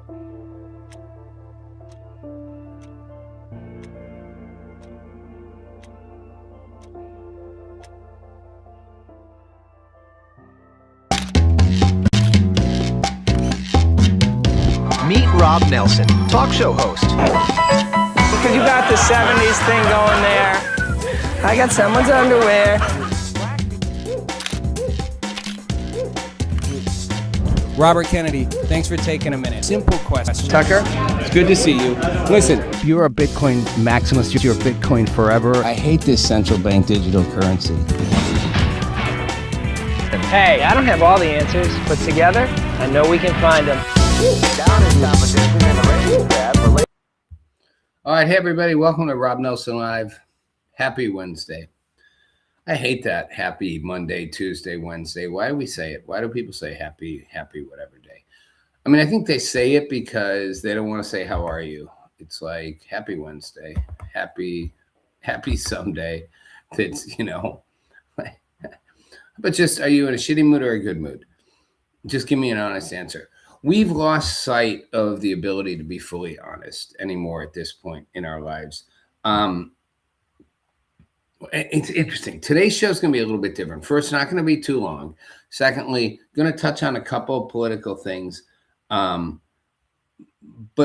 Meet Rob Nelson, talk show host. Because you got the 70s thing going there. I got someone's underwear. Robert Kennedy, thanks for taking a minute. Simple question. Tucker, it's good to see you. Listen, You're a Bitcoin maximalist. You're Bitcoin forever. I hate this central bank digital currency. hey, I don't have all the answers, but together, I know we can find them. All right, hey everybody, welcome to Rob Nelson Live. Happy Wednesday. I hate that happy Monday, Tuesday, Wednesday. Why do we say it? Why do people say happy whatever day? I mean, I think they say it because they don't want to say how are you. It's like happy Wednesday, happy someday. It's, you know, but just, are you in a shitty mood or a good mood? Just give me an honest answer. We've lost sight of the ability to be fully honest anymore at this point in our lives. It's interesting. Today's show is going to be a little bit different. First, not going to be too long. Secondly, going to touch on a couple of political things, but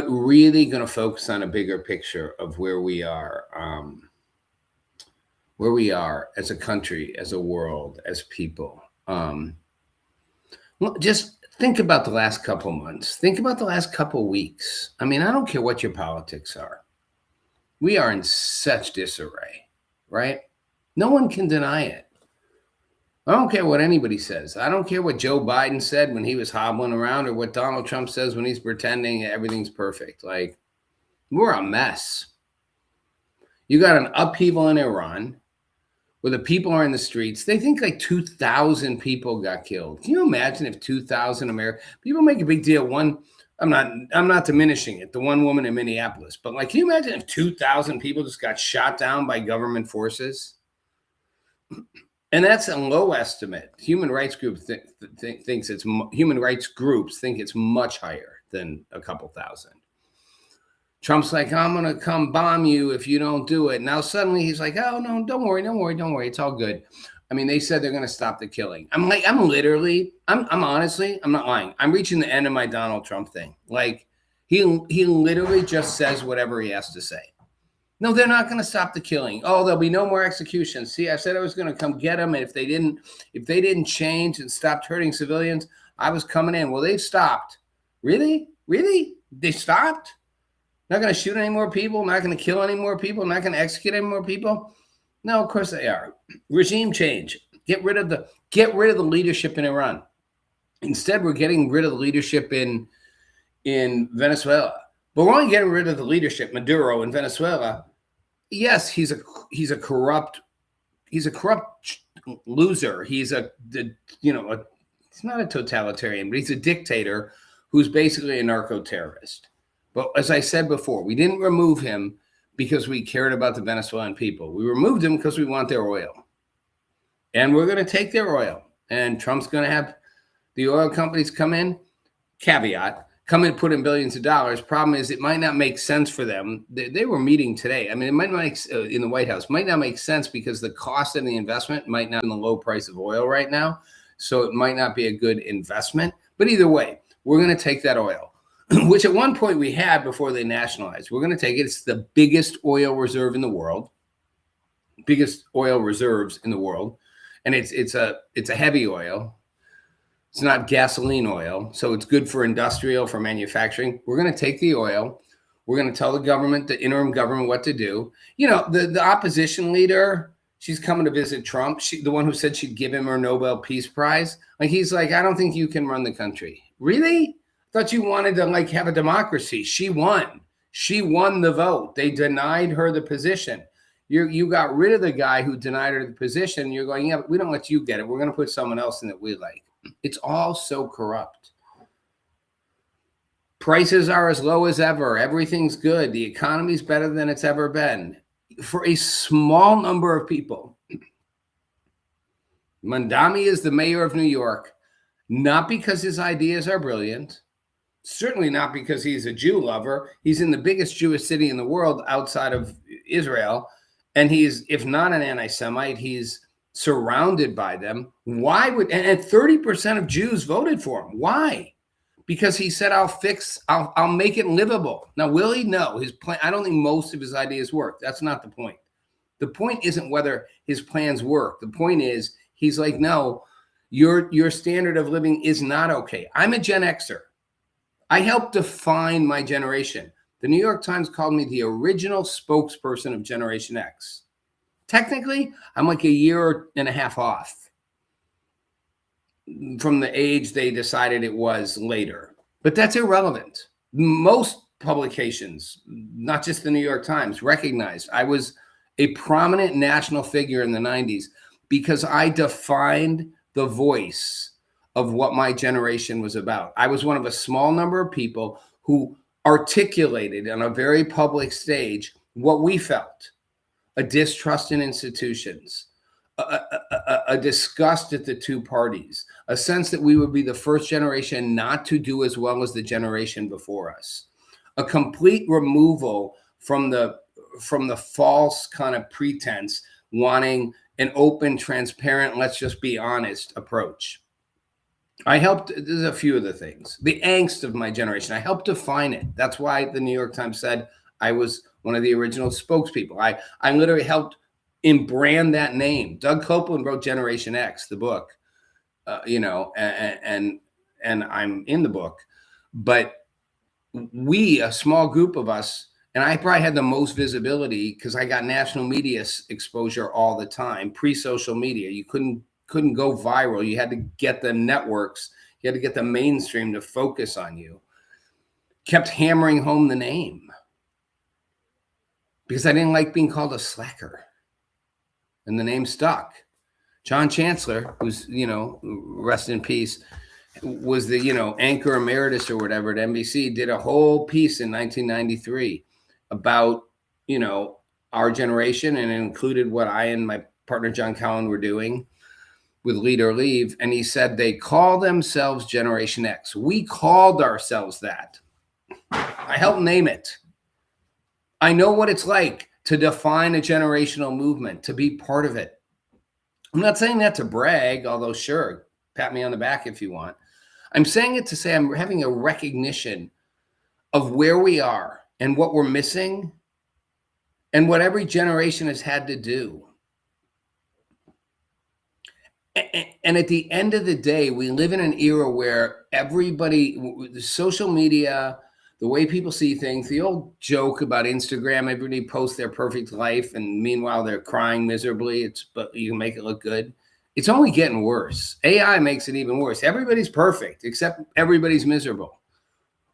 really going to focus on a bigger picture of where we are as a country, as a world, as people. Just think about the last couple months. Think about the last couple weeks. I mean, I don't care what your politics are. We are in such disarray, right? No one can deny it. I don't care what anybody says. I don't care what Joe Biden said when he was hobbling around or what Donald Trump says when he's pretending everything's perfect. Like, we're a mess. You got an upheaval in Iran where the people are in the streets. They think like 2,000 people got killed. Can you imagine if 2,000 Americans, people make a big deal. I'm not diminishing it, the one woman in Minneapolis, but like, can you imagine if 2,000 people just got shot down by government forces? And that's a low estimate. Human rights groups human rights groups think it's much higher than a couple thousand. Trump's like, I'm going to come bomb you if you don't do it. Now suddenly he's like, oh, no, don't worry. It's all good. I mean, they said they're going to stop the killing. I'm honestly, I'm not lying. I'm reaching the end of my Donald Trump thing. Like, he literally just says whatever he has to say. No, they're not going to stop the killing. Oh, there'll be no more executions. See, I said I was going to come get them. And if they didn't change and stopped hurting civilians, I was coming in. Well, they've stopped. Really? They stopped? Not going to shoot any more people, not going to kill any more people, not going to execute any more people? No, of course they are. Regime change. Get rid of the leadership in Iran. Instead, we're getting rid of the leadership in Venezuela. But we're only getting rid of the leadership, Maduro in Venezuela. Yes, he's a corrupt loser. He's he's not a totalitarian, but he's a dictator who's basically a narco-terrorist. But as I said before, we didn't remove him because we cared about the Venezuelan people. We removed him because we want their oil. And we're going to take their oil. And Trump's going to have the oil companies come in, put in billions of dollars. Problem is, it might not make sense for them. They were meeting today. I mean, it might not make, in the White House, might not make sense because the cost of the investment might not be the low price of oil right now. So it might not be a good investment. But either way, we're going to take that oil, which at one point we had before they nationalized. We're going to take it. It's the biggest oil reserve in the world, biggest oil reserves in the world. And it's a heavy oil. It's not gasoline oil. So it's good for industrial, for manufacturing. We're going to take the oil. We're going to tell the government, the interim government, what to do. You know, the opposition leader, she's coming to visit Trump. The one who said she'd give him her Nobel Peace Prize. Like, he's like, I don't think you can run the country. Really? Thought you wanted to like have a democracy. She won the vote. They denied her the position. You got rid of the guy who denied her the position. You're going, yeah, but we don't let you get it. We're going to put someone else in that we like. It's all so corrupt. Prices are as low as ever. Everything's good. The economy's better than it's ever been. For a small number of people. Mandami is the mayor of New York, not because his ideas are brilliant, Certainly not because he's a Jew lover. He's in the biggest Jewish city in the world outside of Israel. And he's, if not an anti-Semite, he's surrounded by them. Why would, and 30% of Jews voted for him. Why? Because he said, I'll make it livable. Now, will he? No. His plan, I don't think most of his ideas work. That's not the point. The point isn't whether his plans work. The point is, he's like, no, your standard of living is not okay. I'm a Gen Xer. I helped define my generation. The New York Times called me the original spokesperson of Generation X. Technically, I'm like a year and a half off from the age they decided it was later. But that's irrelevant. Most publications, not just the New York Times, recognized I was a prominent national figure in the 90s because I defined the voice of what my generation was about. I was one of a small number of people who articulated on a very public stage what we felt: a distrust in institutions, a disgust at the two parties, a sense that we would be the first generation not to do as well as the generation before us, a complete removal from the false kind of pretense, wanting an open, transparent, let's just be honest approach. I helped, there's a few of the things, the angst of my generation. I helped define it. That's why the New York Times said I was one of the original spokespeople. I literally helped brand that name. Doug Copeland wrote Generation X, the book, and I'm in the book. But we, a small group of us, and I probably had the most visibility because I got national media exposure all the time, pre-social media. You couldn't go viral. You had to get the networks, you had to get the mainstream to focus on you. Kept hammering home the name because I didn't like being called a slacker. And the name stuck. John Chancellor, who's, rest in peace, was the, anchor emeritus or whatever at NBC, did a whole piece in 1993 about, our generation, and it included what I and my partner John Cowan were doing with Lead or Leave. And he said they call themselves Generation X. We called ourselves that. I helped name it. I know what it's like to define a generational movement, to be part of it. I'm not saying that to brag, although sure, pat me on the back if you want. I'm saying it to say I'm having a recognition of where we are and what we're missing and what every generation has had to do. And at the end of the day, we live in an era where the social media, the way people see things, the old joke about Instagram, everybody posts their perfect life, and meanwhile they're crying miserably. But you can make it look good. It's only getting worse. AI makes it even worse. Everybody's perfect, except everybody's miserable.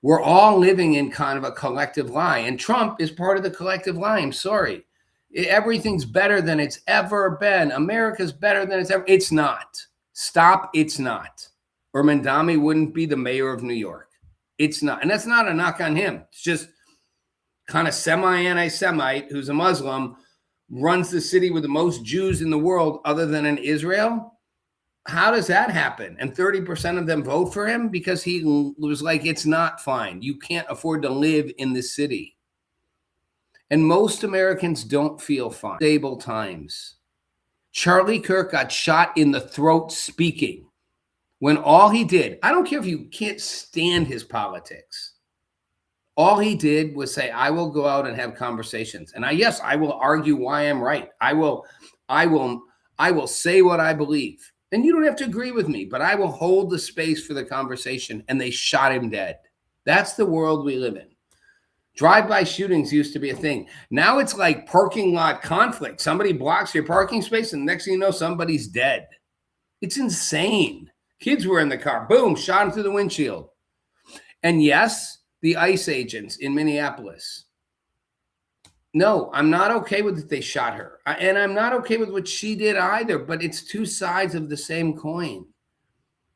We're all living in kind of a collective lie, and Trump is part of the collective lie. I'm sorry. Everything's better than it's ever been. America's better than it's ever. It's not. Stop. It's not. Or Mandami wouldn't be the mayor of New York. It's not. And that's not a knock on him. It's just kind of semi-anti-Semite who's a Muslim, runs the city with the most Jews in the world other than in Israel. How does that happen? And 30% of them vote for him because he was like, it's not fine. You can't afford to live in this city. And most Americans don't feel fine. Stable times. Charlie Kirk got shot in the throat speaking when all he did, I don't care if you can't stand his politics. All he did was say, I will go out and have conversations. And I will argue why I'm right. I will say what I believe. And you don't have to agree with me, but I will hold the space for the conversation. And they shot him dead. That's the world we live in. Drive-by shootings used to be a thing. Now it's like parking lot conflict. Somebody blocks your parking space, and next thing you know, somebody's dead. It's insane. Kids were in the car. Boom, shot him through the windshield. And yes, the ICE agents in Minneapolis. No, I'm not okay with that they shot her. And I'm not okay with what she did either, but it's two sides of the same coin.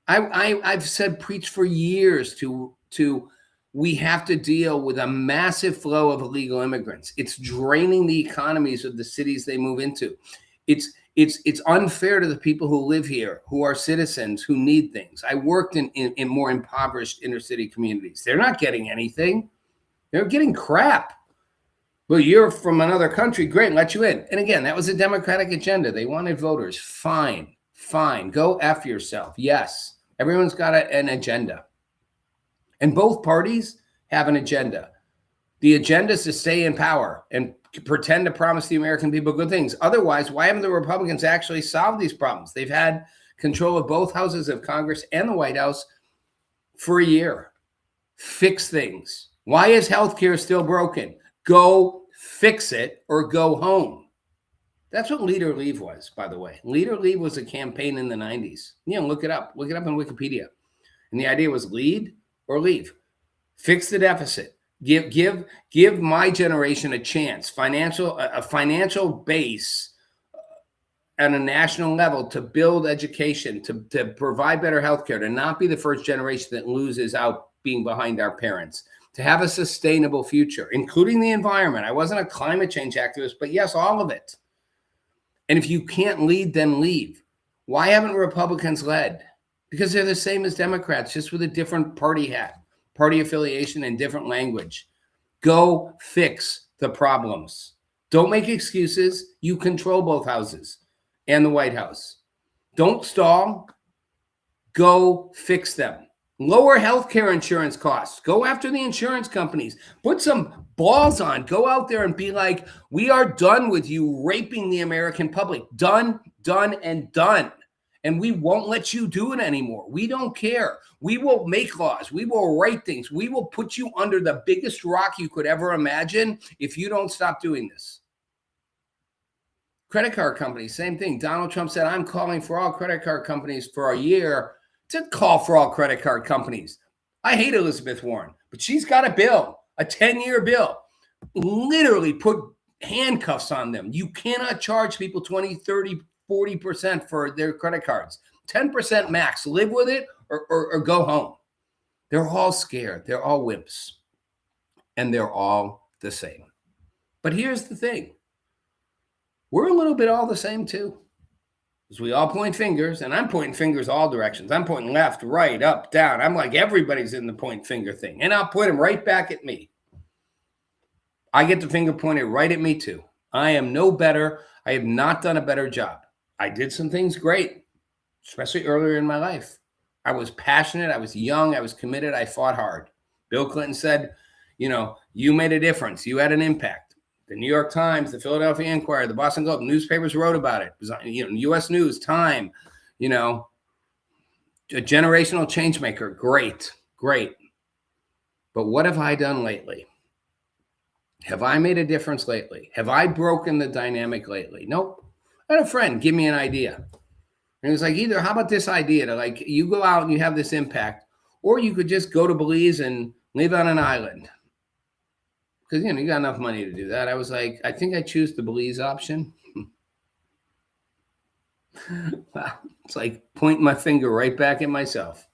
I've said, preach for years to we have to deal with a massive flow of illegal immigrants. It's draining the economies of the cities they move into. It's unfair to the people who live here, who are citizens, who need things. I worked in more impoverished inner city communities. They're not getting anything. They're getting crap. Well, you're from another country. Great, let you in. And again, that was a Democratic agenda. They wanted voters. Fine. Go after yourself. Yes, everyone's got an agenda. And both parties have an agenda. The agenda is to stay in power and pretend to promise the American people good things. Otherwise, why haven't the Republicans actually solved these problems? They've had control of both houses of Congress and the White House for a year. Fix things. Why is healthcare still broken? Go fix it or go home. That's what Lead or Leave was, by the way. Lead or Leave was a campaign in the 90s. Look it up. Look it up on Wikipedia. And the idea was lead or leave. Fix the deficit. Give my generation a chance, a financial base at a national level to build education, to provide better healthcare, to not be the first generation that loses out being behind our parents, to have a sustainable future, including the environment. I wasn't a climate change activist, but yes, all of it. And if you can't lead, then leave. Why haven't Republicans led? Because they're the same as Democrats, just with a different party hat, party affiliation, and different language. Go fix the problems. Don't make excuses. You control both houses and the White House. Don't stall. Go fix them. Lower healthcare insurance costs. Go after the insurance companies. Put some balls on. Go out there and be like, we are done with you raping the American public. Done, and done. And we won't let you do it anymore. We don't care. We will make laws. We will write things. We will put you under the biggest rock you could ever imagine if you don't stop doing this. Credit card companies, same thing. Donald Trump said, I'm calling for all credit card companies for a year to call for all credit card companies. I hate Elizabeth Warren, but she's got a bill, a 10-year bill. Literally put handcuffs on them. You cannot charge people 20, 30, 40% for their credit cards. 10% max. Live with it or go home. They're all scared. They're all wimps. And they're all the same. But here's the thing. We're a little bit all the same too. Because we all point fingers, and I'm pointing fingers all directions. I'm pointing left, right, up, down. I'm like everybody's in the point finger thing. And I'll point them right back at me. I get the finger pointed right at me too. I am no better. I have not done a better job. I did some things great, especially earlier in my life. I was passionate. I was young. I was committed. I fought hard. Bill Clinton said, you made a difference. You had an impact. The New York Times, the Philadelphia Inquirer, the Boston Globe, newspapers wrote about it. It was, U.S. News, Time, a generational change maker. Great. But what have I done lately? Have I made a difference lately? Have I broken the dynamic lately? Nope. I had a friend give me an idea. And it was like, either how about this idea to you go out and you have this impact, or you could just go to Belize and live on an island. Because, you got enough money to do that. I was like, I think I choose the Belize option. Wow. It's like pointing my finger right back at myself.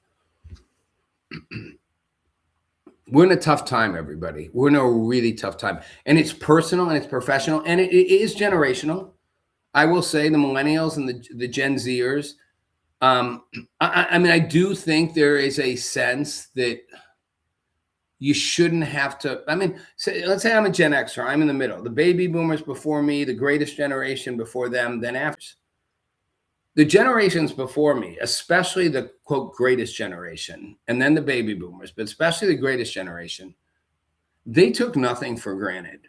We're in a tough time, everybody. We're in a really tough time. And it's personal and it's professional. And it is generational. I will say the millennials and the Gen Zers. I do think there is a sense that you shouldn't have to. Let's say I'm a Gen Xer. I'm in the middle. The baby boomers before me, the greatest generation before them, then after. The generations before me, especially the, quote, greatest generation, and then the baby boomers, but especially the greatest generation, they took nothing for granted.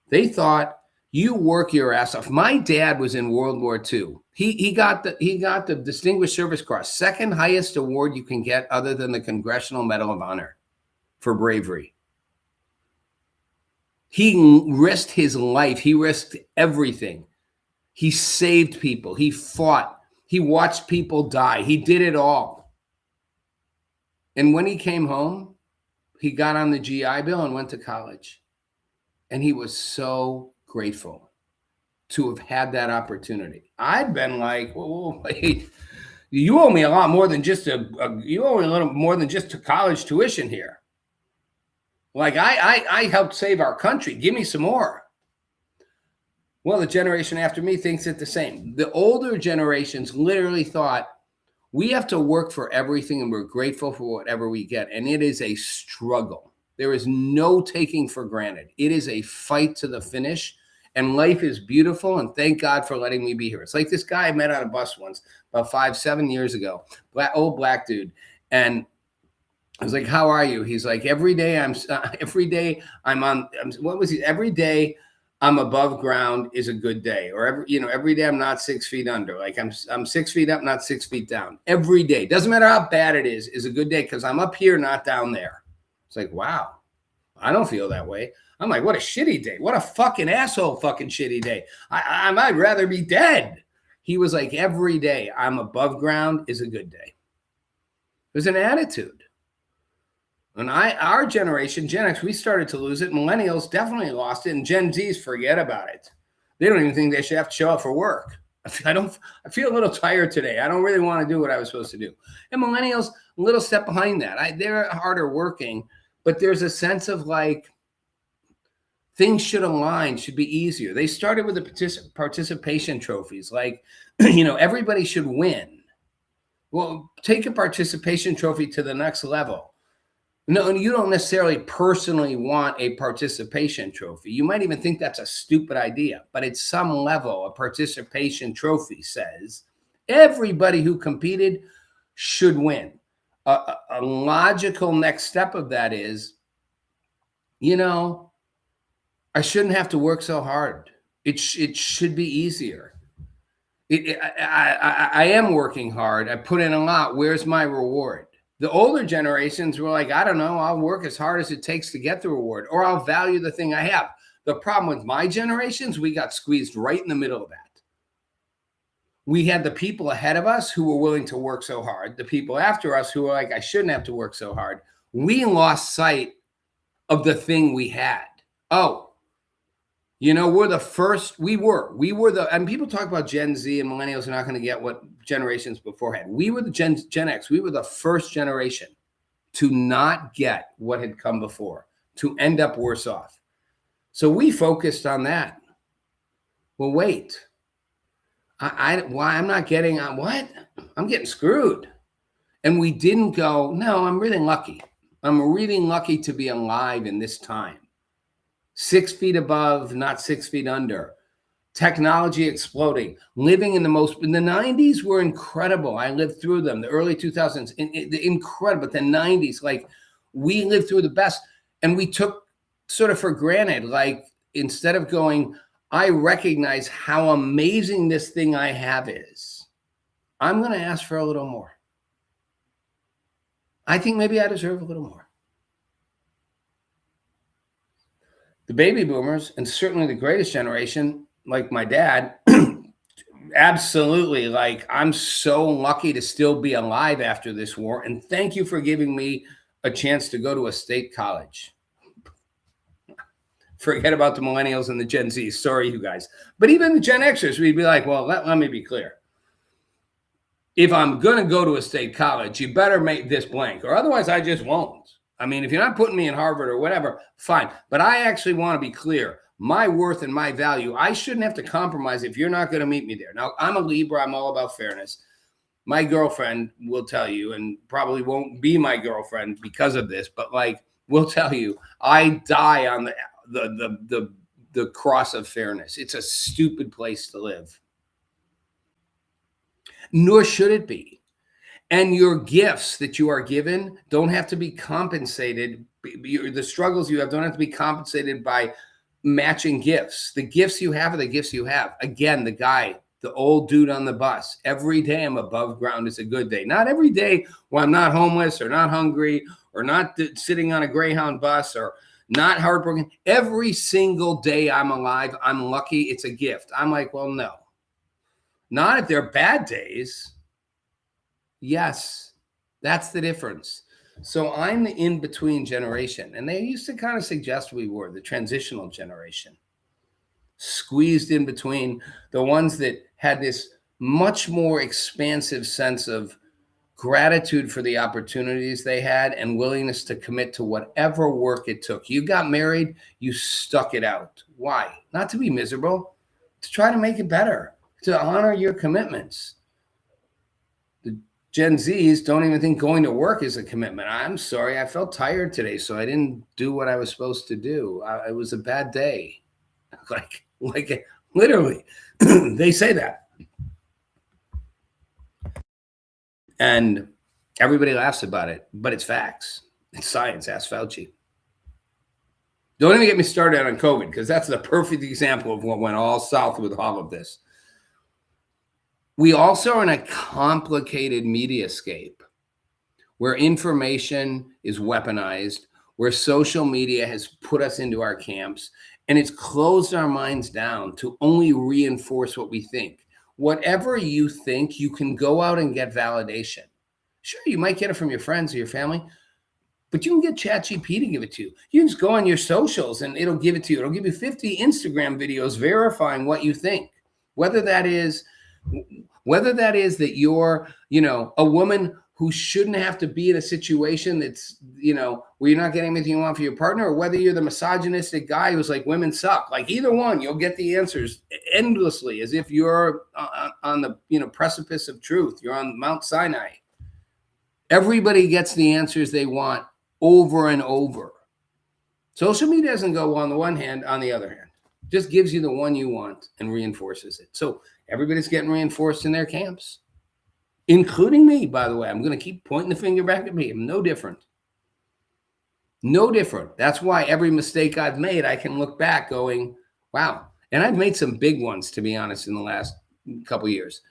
They thought, you work your ass off. My dad was in World War II. He got the Distinguished Service Cross, second highest award you can get other than the Congressional Medal of Honor for bravery. He risked his life. He risked everything. He saved people. He fought. He watched people die. He did it all. And when he came home, he got on the GI Bill and went to college. And he was so grateful to have had that opportunity. I'd been like, whoa, wait, you owe me a lot more than just you owe me a little more than just a college tuition here. Like I helped save our country. Give me some more. Well, the generation after me thinks it the same. The older generations literally thought we have to work for everything and we're grateful for whatever we get. And it is a struggle. There is no taking for granted. It is a fight to the finish. And life is beautiful. And thank God for letting me be here. It's like this guy I met on a bus once about 5-7 years ago, old black dude. And I was like, how are you? He's like, every day I'm above ground is a good day. Or every day I'm not 6 feet under. Like I'm 6 feet up, not 6 feet down. Every day, doesn't matter how bad it is a good day because I'm up here, not down there. It's like, wow, I don't feel that way. I'm like, what a shitty day. What a fucking asshole fucking shitty day. I'd rather be dead. He was like, every day I'm above ground is a good day. There's an attitude. And our generation, Gen X, we started to lose it. Millennials definitely lost it. And Gen Zs, forget about it. They don't even think they should have to show up for work. I feel a little tired today. I don't really want to do what I was supposed to do. And millennials, a little step behind that. They're harder working, but there's a sense of like, things should align, should be easier. They started with the participation trophies. Like, everybody should win. Well, take a participation trophy to the next level. No, and you don't necessarily personally want a participation trophy. You might even think that's a stupid idea, but at some level, a participation trophy says everybody who competed should win. A logical next step of that is, I shouldn't have to work so hard. It should be easier. I am working hard. I put in a lot. Where's my reward? The older generations were like, I don't know, I'll work as hard as it takes to get the reward, or I'll value the thing I have. The problem with my generations, we got squeezed right in the middle of that. We had the people ahead of us who were willing to work so hard. The people after us who were like, I shouldn't have to work so hard. We lost sight of the thing we had. Oh, we're the first, and people talk about Gen Z and millennials are not going to get what generations before had. We were the Gen X. We were the first generation to not get what had come before, to end up worse off. So we focused on that. Well, wait, I'm not getting on what? I'm getting screwed. And we didn't go, no, I'm really lucky. I'm really lucky to be alive in this time. 6 feet above, not 6 feet under. Technology exploding. Living in the 90s were incredible. I lived through them. The early 2000s, incredible. The 90s, like we lived through the best. And we took sort of for granted, like instead of going, I recognize how amazing this thing I have is. I'm going to ask for a little more. I think maybe I deserve a little more. The baby boomers, and certainly the greatest generation, like my dad, absolutely, like I'm so lucky to still be alive after this war. And thank you for giving me a chance to go to a state college. Forget about the millennials and the Gen Z. Sorry, you guys. But even the Gen Xers, we'd be like, well, let me be clear. If I'm going to go to a state college, you better make this blank, or otherwise I just won't. I mean, if you're not putting me in Harvard or whatever, fine. But I actually want to be clear. My worth and my value, I shouldn't have to compromise if you're not going to meet me there. Now, I'm a Libra. I'm all about fairness. My girlfriend will tell you, and probably won't be my girlfriend because of this, but like, will tell you, I die on the cross of fairness. It's a stupid place to live. Nor should it be. And your gifts that you are given don't have to be compensated. The struggles you have don't have to be compensated by matching gifts. The gifts you have are the gifts you have. Again, the old dude on the bus. Every day I'm above ground is a good day. Not every day when I'm not homeless or not hungry or not sitting on a Greyhound bus or not heartbroken. Every single day I'm alive, I'm lucky. It's a gift. I'm like, well, no. Not if they're bad days. Yes, that's the difference. So I'm the in-between generation. And they used to kind of suggest we were the transitional generation. Squeezed in between the ones that had this much more expansive sense of gratitude for the opportunities they had and willingness to commit to whatever work it took. You got married, you stuck it out. Why? Not to be miserable, to try to make it better, to honor your commitments. The Gen Zs don't even think going to work is a commitment. I'm sorry, I felt tired today, so I didn't do what I was supposed to do. It was a bad day. Like literally, they say that. And everybody laughs about it, but it's facts. It's science. Ask Fauci. Don't even get me started on COVID, because that's the perfect example of what went all south with all of this. We also are in a complicated mediascape where information is weaponized, where social media has put us into our camps, and it's closed our minds down to only reinforce what we think. Whatever you think, you can go out and get validation. Sure, you might get it from your friends or your family, but you can get ChatGPT to give it to you. You can just go on your socials and it'll give it to you. It'll give you 50 Instagram videos verifying what you think. Whether that is that you're, a woman who shouldn't have to be in a situation that's, where you're not getting everything you want for your partner, or whether you're the misogynistic guy who's like, women suck. Like, either one, you'll get the answers endlessly, as if you're on the, precipice of truth. You're on Mount Sinai. Everybody gets the answers they want over and over. Social media doesn't go on the one hand, on the other hand. Just gives you the one you want and reinforces it. So everybody's getting reinforced in their camps, including me, by the way. I'm going to keep pointing the finger back at me. I'm no different. No different. That's why every mistake I've made, I can look back going, wow. And I've made some big ones, to be honest, in the last couple of years.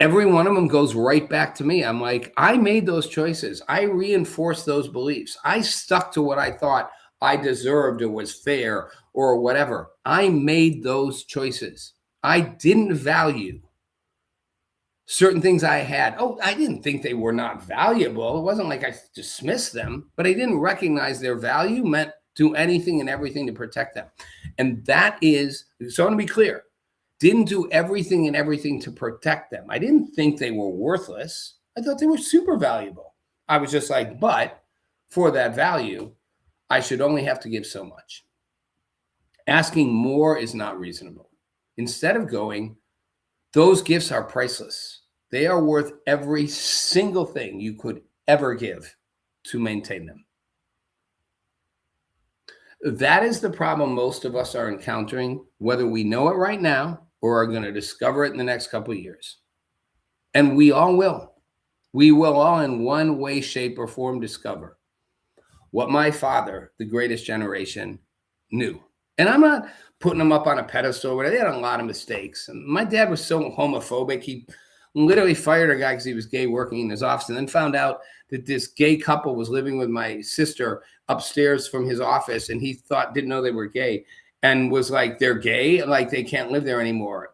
Every one of them goes right back to me. I'm like, I made those choices. I reinforced those beliefs. I stuck to what I thought I deserved or was fair or whatever. I made those choices. I didn't value certain things I had. Oh, I didn't think they were not valuable. It wasn't like I dismissed them, but I didn't recognize their value meant do anything and everything to protect them. And that is, so I want to be clear, didn't do everything and everything to protect them. I didn't think they were worthless. I thought they were super valuable. I was just like, but for that value, I should only have to give so much. Asking more is not reasonable. Instead of going, those gifts are priceless. They are worth every single thing you could ever give to maintain them. That is the problem most of us are encountering, whether we know it right now or are going to discover it in the next couple of years. And we all will. We will all in one way, shape, or form discover what my father, the greatest generation, knew. And I'm not putting him up on a pedestal, but they had a lot of mistakes. And my dad was so homophobic, he literally fired a guy because he was gay working in his office, and then found out that this gay couple was living with my sister upstairs from his office, and he didn't know they were gay, and was like, they're gay, like they can't live there anymore.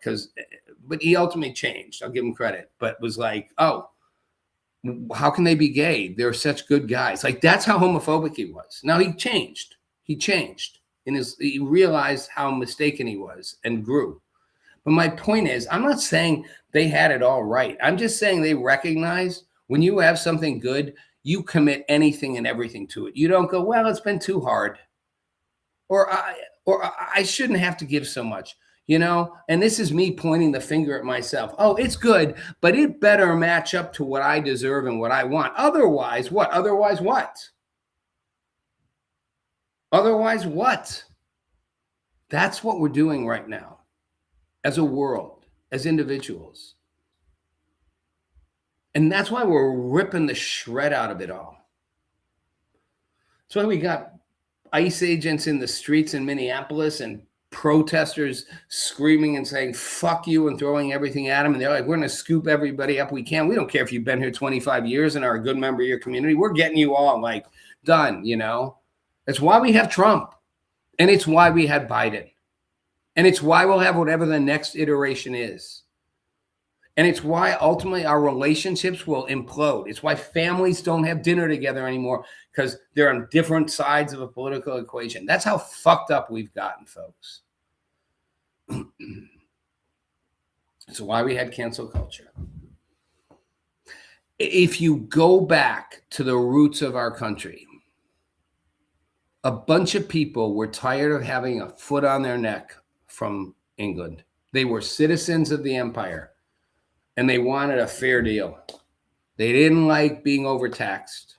But he ultimately changed. I'll give him credit, but was like, oh, how can they be gay? They're such good guys. Like, that's how homophobic he was. Now he changed. He realized how mistaken he was and grew. But my point is, I'm not saying they had it all right. I'm just saying they recognize when you have something good, you commit anything and everything to it. You don't go, well, it's been too hard. Or I shouldn't have to give so much, And this is me pointing the finger at myself. Oh, it's good, but it better match up to what I deserve and what I want. Otherwise, what? Otherwise what? Otherwise what? That's what we're doing right now as a world, as individuals. And that's why we're ripping the shred out of it all. That's why we got ICE agents in the streets in Minneapolis and protesters screaming and saying, fuck you, and throwing everything at them. And they're like, we're going to scoop everybody up we can. We don't care if you've been here 25 years and are a good member of your community. We're getting you all done, That's why we have Trump. And it's why we had Biden. And it's why we'll have whatever the next iteration is. And it's why ultimately our relationships will implode. It's why families don't have dinner together anymore, because they're on different sides of a political equation. That's how fucked up we've gotten, folks. It's why we had cancel culture. If you go back to the roots of our country, a bunch of people were tired of having a foot on their neck from England They were citizens of the empire, and they wanted a fair deal. They didn't like being overtaxed.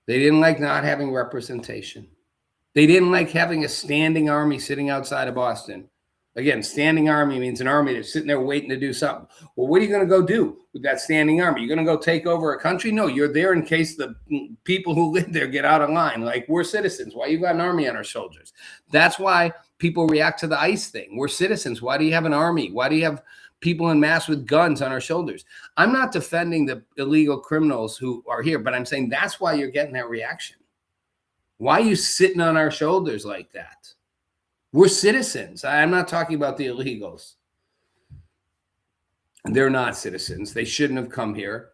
They didn't like not having representation. They didn't like having a standing army sitting outside of Boston. Again, standing army means an army that's sitting there waiting to do something. Well, what are you going to go do with that standing army? You're going to go take over a country? No, you're there in case the people who live there get out of line. Like, we're citizens. Why you got an army on our shoulders? That's why people react to the ICE thing. We're citizens. Why do you have an army? Why do you have people en masse with guns on our shoulders? I'm not defending the illegal criminals who are here, but I'm saying that's why you're getting that reaction. Why are you sitting on our shoulders like that? We're citizens. I'm not talking about the illegals. They're not citizens. They shouldn't have come here.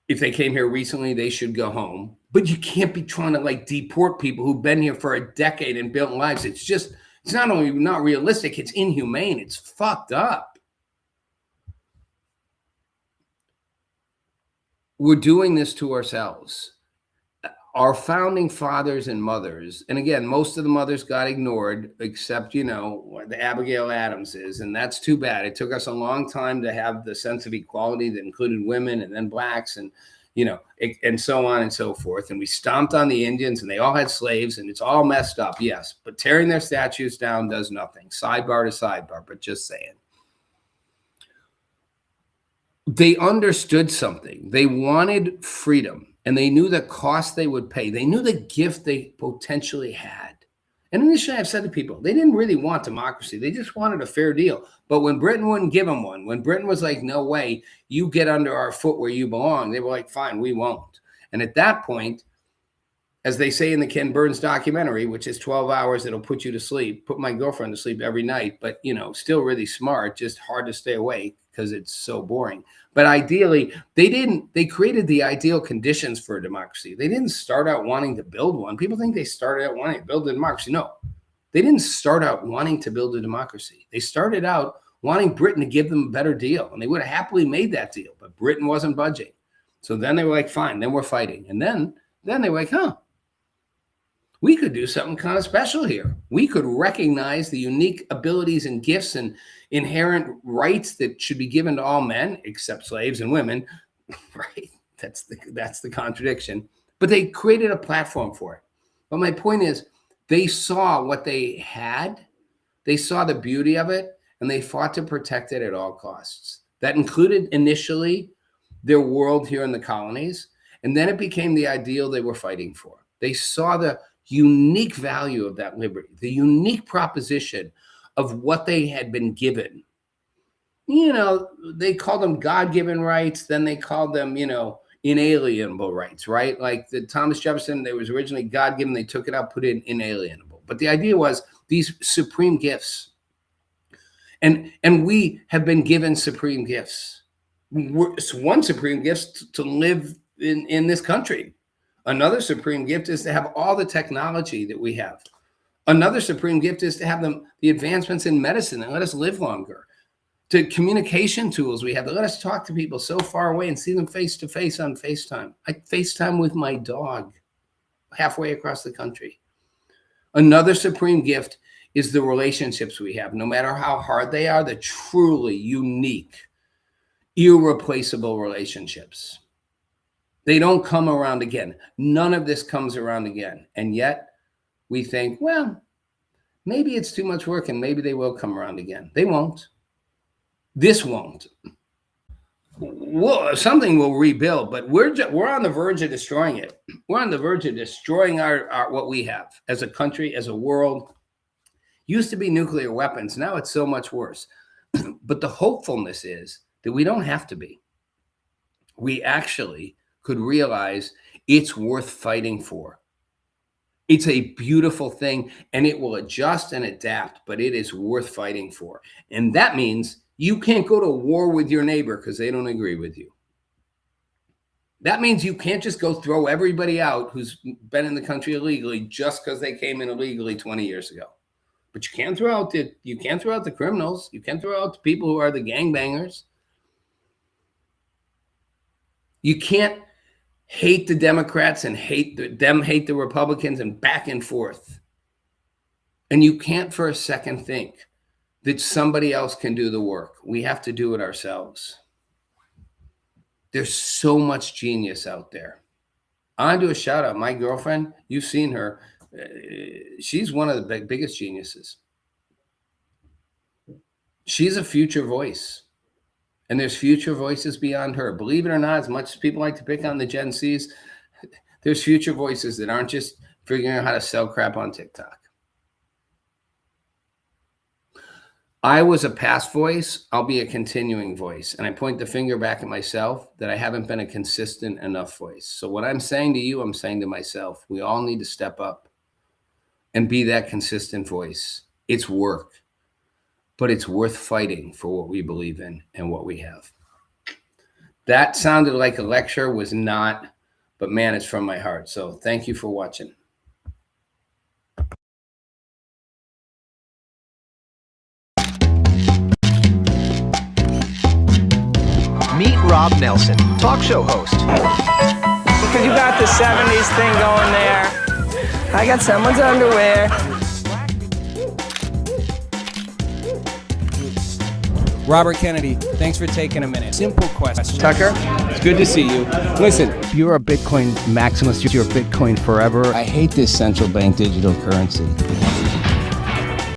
If they came here recently, they should go home. But you can't be trying to like deport people who've been here for a decade and built lives. It's not only not realistic, it's inhumane. It's fucked up. We're doing this to ourselves. Our founding fathers and mothers, and again, most of the mothers got ignored, except, the Abigail Adamses, and that's too bad. It took us a long time to have the sense of equality that included women and then blacks and, and so on and so forth. And we stomped on the Indians, and they all had slaves, and it's all messed up, yes. But tearing their statues down does nothing. Sidebar to sidebar, but just saying. They understood something. They wanted freedom. And they knew the cost they would pay. They knew the gift they potentially had. And initially, I've said to people, they didn't really want democracy. They just wanted a fair deal. But when Britain wouldn't give them one, when Britain was like, no way, you get under our foot where you belong, they were like, fine, we won't. And at that point, as they say in the Ken Burns documentary, which is 12 hours, it'll put you to sleep, put my girlfriend to sleep every night, but, still really smart, just hard to stay awake because it's so boring. But ideally, they created the ideal conditions for a democracy. They didn't start out wanting to build one. People think they started out wanting to build a democracy. No, they didn't start out wanting to build a democracy. They started out wanting Britain to give them a better deal. And they would have happily made that deal, but Britain wasn't budging. So then they were like, fine, then we're fighting. And then they were like, we could do something kind of special here. We could recognize the unique abilities and gifts and inherent rights that should be given to all men, except slaves and women, right? That's the contradiction. But they created a platform for it. But my point is, they saw what they had, they saw the beauty of it, and they fought to protect it at all costs. That included initially their world here in the colonies, and then it became the ideal they were fighting for. They saw the unique value of that liberty, the unique proposition of what they had been given. They called them God-given rights, then they called them, inalienable rights, right? Like the Thomas Jefferson, they was originally God-given, they took it out, put it in inalienable. But the idea was these supreme gifts. And we have been given supreme gifts. One supreme gift to live in this country. Another supreme gift is to have all the technology that we have. Another supreme gift is to have the advancements in medicine that let us live longer. To communication tools we have that let us talk to people so far away and see them face to face on FaceTime. I FaceTime with my dog halfway across the country. Another supreme gift is the relationships we have. No matter how hard they are, the truly unique, irreplaceable relationships. They don't come around again. None of this comes around again. And yet we think, well, maybe it's too much work and maybe they will come around again. They won't. This won't. Well, something will rebuild, but we're on the verge of destroying it. We're on the verge of destroying our what we have as a country, as a world. Used to be nuclear weapons. Now it's so much worse. But the hopefulness is that we don't have to be. We actually could realize it's worth fighting for. It's a beautiful thing, and it will adjust and adapt, but it is worth fighting for. And that means you can't go to war with your neighbor because they don't agree with you. That means you can't just go throw everybody out who's been in the country illegally just because they came in illegally 20 years ago. But you can't throw out the criminals. You can't throw out the people who are the gangbangers. You can't hate the Democrats and hate the Republicans and back and forth. And you can't for a second think that somebody else can do the work. We have to do it ourselves. There's so much genius out there. I want to do a shout out. My girlfriend, you've seen her. She's one of the biggest geniuses. She's a future voice. And there's future voices beyond her. Believe it or not, as much as people like to pick on the Gen Zs, there's future voices that aren't just figuring out how to sell crap on TikTok. I was a past voice. I'll be a continuing voice. And I point the finger back at myself that I haven't been a consistent enough voice. So what I'm saying to you, I'm saying to myself, we all need to step up and be that consistent voice. It's work, but it's worth fighting for what we believe in and what we have. That sounded like a lecture, was not, but man, it's from my heart. So thank you for watching. Meet Rob Nelson, talk show host. Because you got the 70s thing going there. I got someone's underwear. Robert Kennedy, thanks for taking a minute. Simple question. Tucker? It's good to see you. Listen, If you're a Bitcoin maximalist, you're Bitcoin forever. I hate this central bank digital currency.